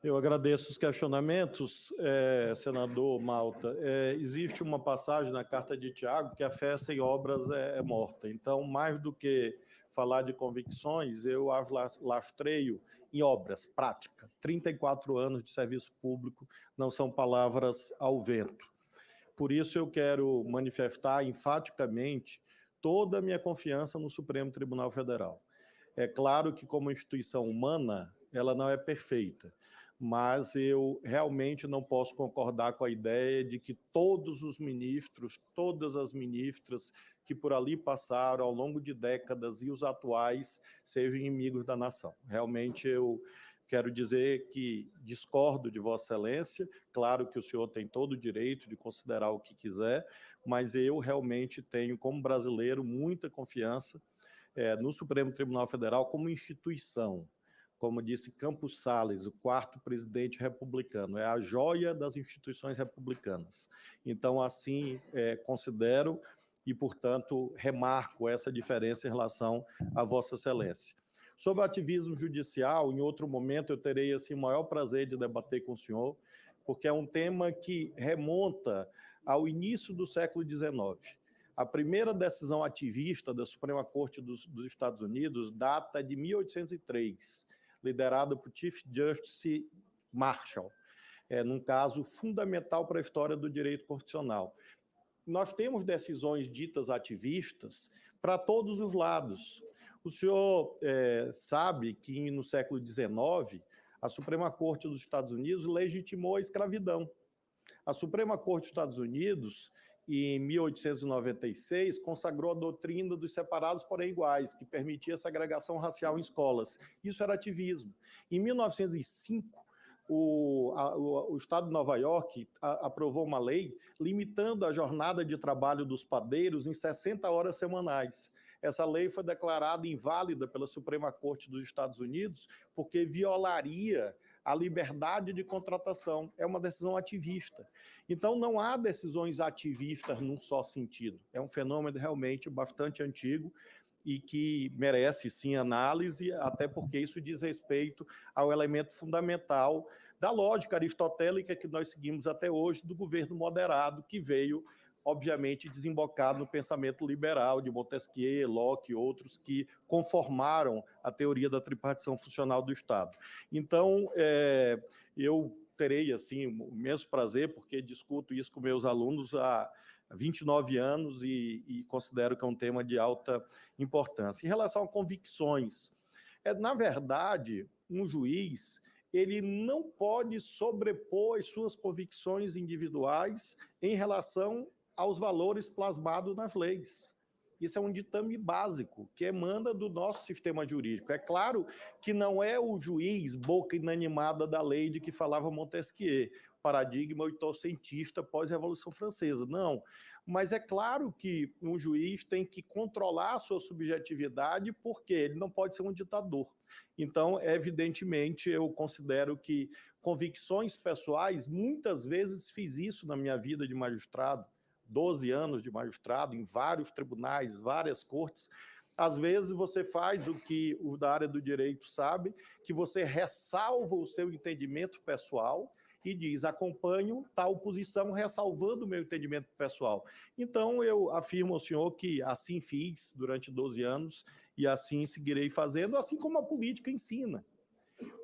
Eu agradeço os questionamentos, senador Malta. Existe uma passagem na Carta de Tiago que a fé sem obras é morta. Então, mais do que falar de convicções, eu as lastreio em obras, prática. 34 anos de serviço público não são palavras ao vento. Por isso, eu quero manifestar enfaticamente toda a minha confiança no Supremo Tribunal Federal. É claro que, como instituição humana, ela não é perfeita, mas eu realmente não posso concordar com a ideia de que todos os ministros, todas as ministras que por ali passaram ao longo de décadas e os atuais sejam inimigos da nação. Realmente eu quero dizer que discordo de Vossa Excelência, claro que o senhor tem todo o direito de considerar o que quiser, mas eu realmente tenho, como brasileiro, muita confiança no Supremo Tribunal Federal como instituição. Como disse Campos Salles, o quarto presidente republicano, é a joia das instituições republicanas. Então, assim, considero e, portanto, remarco essa diferença em relação a Vossa Excelência. Sobre o ativismo judicial, em outro momento eu terei assim, o maior prazer de debater com o senhor, porque é um tema que remonta ao início do século XIX. A primeira decisão ativista da Suprema Corte dos Estados Unidos data de 1803, liderada por Chief Justice Marshall, num caso fundamental para a história do direito constitucional. Nós temos decisões ditas ativistas para todos os lados. O senhor sabe que no século XIX, a Suprema Corte dos Estados Unidos legitimou a escravidão. A Suprema Corte dos Estados Unidos, em 1896, consagrou a doutrina dos separados porém iguais, que permitia segregação racial em escolas. Isso era ativismo. Em 1905, o Estado de Nova York aprovou uma lei limitando a jornada de trabalho dos padeiros em 60 horas semanais. Essa lei foi declarada inválida pela Suprema Corte dos Estados Unidos porque violaria a liberdade de contratação. É uma decisão ativista. Então, não há decisões ativistas num só sentido. É um fenômeno realmente bastante antigo e que merece, sim, análise, até porque isso diz respeito ao elemento fundamental da lógica aristotélica que nós seguimos até hoje, do governo moderado, que veio, obviamente, desembocado no pensamento liberal de Montesquieu, Locke e outros que conformaram a teoria da tripartição funcional do Estado. Então, eu terei, assim, o mesmo prazer, porque discuto isso com meus alunos há 29 anos e considero que é um tema de alta importância. Em relação a convicções, na verdade, um juiz ele não pode sobrepor as suas convicções individuais em relação aos valores plasmados nas leis. Isso é um ditame básico que emana do nosso sistema jurídico. É claro que não é o juiz boca inanimada da lei de que falava Montesquieu, paradigma oitocentista pós-Revolução Francesa. Não, mas é claro que um juiz tem que controlar a sua subjetividade porque ele não pode ser um ditador. Então, evidentemente, eu considero que convicções pessoais, muitas vezes fiz isso na minha vida de magistrado, 12 anos de magistrado, em vários tribunais, várias cortes. Às vezes você faz o que os da área do direito sabem, que você ressalva o seu entendimento pessoal e diz, acompanho tal posição, ressalvando o meu entendimento pessoal. Então, eu afirmo ao senhor que assim fiz durante 12 anos e assim seguirei fazendo, assim como a política ensina.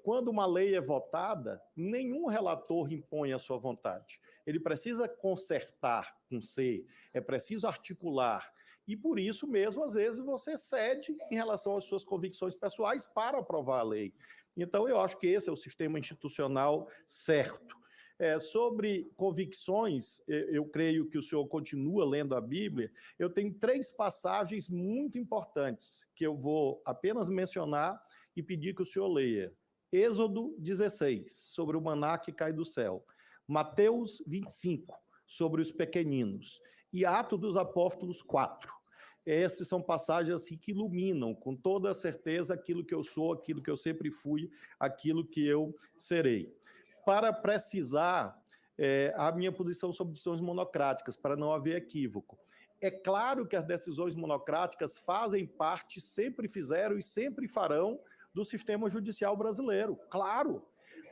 Quando uma lei é votada, nenhum relator impõe a sua vontade. Ele precisa consertar com C, é preciso articular. E por isso mesmo, às vezes, você cede em relação às suas convicções pessoais para aprovar a lei. Então, eu acho que esse é o sistema institucional certo. Sobre convicções, eu creio que o senhor continua lendo a Bíblia. Eu tenho 3 passagens muito importantes que eu vou apenas mencionar e pedir que o senhor leia. Êxodo 16, sobre o maná que cai do céu. Mateus 25, sobre os pequeninos. E Atos dos Apóstolos 4. Essas são passagens assim, que iluminam com toda a certeza aquilo que eu sou, aquilo que eu sempre fui, aquilo que eu serei. Para precisar a minha posição sobre decisões monocráticas, para não haver equívoco. É claro que as decisões monocráticas fazem parte, sempre fizeram e sempre farão, do sistema judicial brasileiro, claro.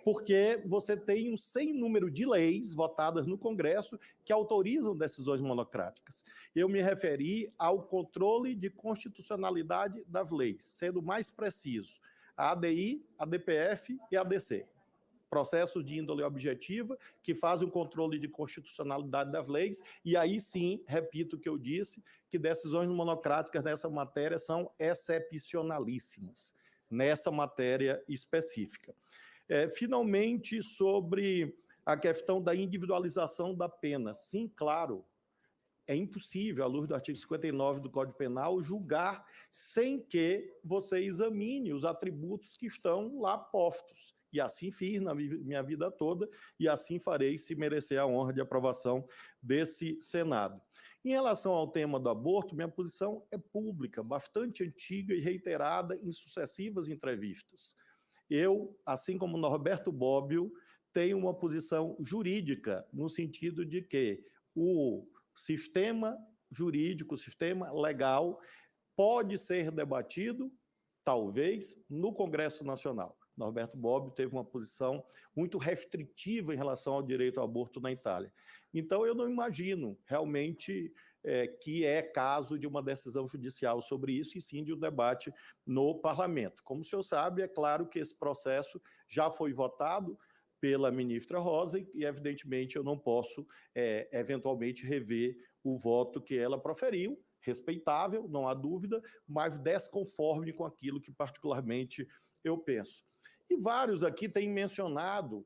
porque você tem um sem número de leis votadas no Congresso que autorizam decisões monocráticas. Eu me referi ao controle de constitucionalidade das leis, sendo mais preciso, a ADI, a DPF e a ADC. Processos de índole objetiva que fazem o controle de constitucionalidade das leis, e aí sim, repito o que eu disse, que decisões monocráticas nessa matéria são excepcionalíssimas, nessa matéria específica. Finalmente, sobre a questão da individualização da pena. Sim, claro, é impossível, à luz do artigo 59 do Código Penal, julgar sem que você examine os atributos que estão lá postos. E assim fiz na minha vida toda, e assim farei se merecer a honra de aprovação desse Senado. Em relação ao tema do aborto, minha posição é pública, bastante antiga e reiterada em sucessivas entrevistas. Eu, assim como Norberto Bobbio, tenho uma posição jurídica, no sentido de que o sistema jurídico, o sistema legal, pode ser debatido, talvez, no Congresso Nacional. Norberto Bobbio teve uma posição muito restritiva em relação ao direito ao aborto na Itália. Então, eu não imagino realmente que é caso de uma decisão judicial sobre isso, e sim de um debate no parlamento. Como o senhor sabe, é claro que esse processo já foi votado pela ministra Rosa e, evidentemente, eu não posso, eventualmente, rever o voto que ela proferiu, respeitável, não há dúvida, mas desconforme com aquilo que, particularmente, eu penso. E vários aqui têm mencionado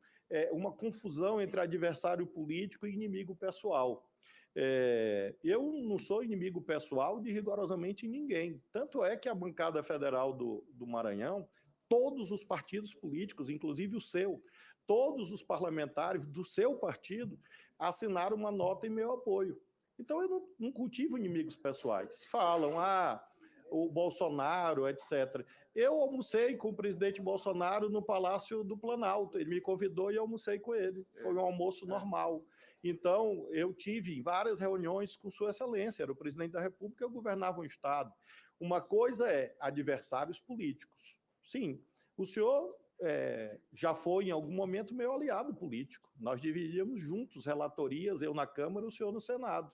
uma confusão entre adversário político e inimigo pessoal. Eu não sou inimigo pessoal de rigorosamente ninguém. Tanto é que a bancada federal do Maranhão, todos os partidos políticos, inclusive o seu, todos os parlamentares do seu partido assinaram uma nota em meu apoio. Então, eu não cultivo inimigos pessoais. Falam, o Bolsonaro, etc. Eu almocei com o presidente Bolsonaro no Palácio do Planalto. Ele me convidou e eu almocei com ele. Foi um almoço normal. Então, eu tive várias reuniões com Sua Excelência, era o presidente da República, eu governava um Estado. Uma coisa é adversários políticos. Sim, o senhor já foi, em algum momento, meu aliado político. Nós dividíamos juntos relatorias, eu na Câmara e o senhor no Senado.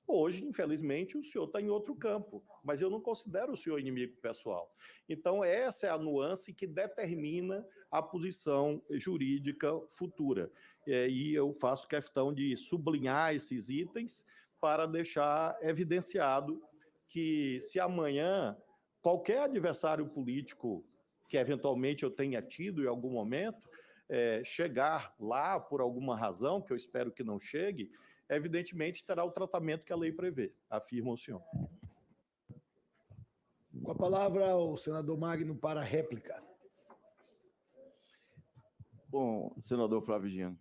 Hoje, infelizmente, o senhor está em outro campo, mas eu não considero o senhor inimigo pessoal. Então, essa é a nuance que determina a posição jurídica futura. E eu faço questão de sublinhar esses itens para deixar evidenciado que, se amanhã qualquer adversário político que eventualmente eu tenha tido em algum momento chegar lá por alguma razão, que eu espero que não chegue, evidentemente terá o tratamento que a lei prevê, afirma o senhor. Com a palavra, o senador Magno para a réplica. Bom, senador Flávio Dino,